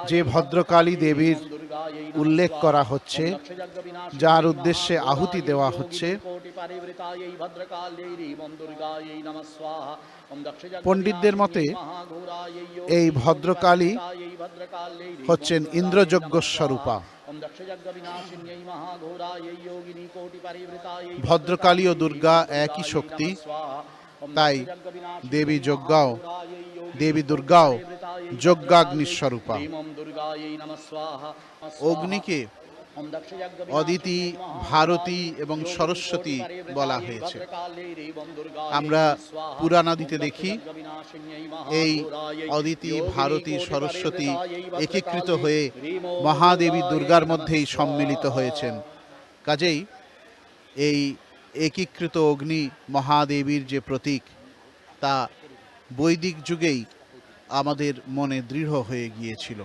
যে ভদ্রকালী দেবীর উল্লেখ করা হচ্ছে, যার উদ্দেশ্যে আহুতি দেওয়া হচ্ছে, পণ্ডিতদের মতে এই ভদ্রকালী হচ্ছেন ইন্দ্রযজ্ঞ স্বরূপা। ভদ্রকালী ও দুর্গা একই শক্তি, তাই দেবী দুর্গাও যজ্ঞাগ্নি স্বরূপা। অগ্নিকে অদিতি, ভারতী এবং সরস্বতী বলা হয়েছে। আমরা পুরাণাদিতে দেখি এই অদিতি, ভারতী, সরস্বতী একীকৃত হয়ে মহাদেবী দুর্গার মধ্যেই সম্মিলিত হয়েছেন। কাজেই এই একীকৃত অগ্নি মহাদেবীর যে প্রতীক, তা বৈদিক যুগেই আমাদের মনে দৃঢ় হয়ে গিয়েছিল।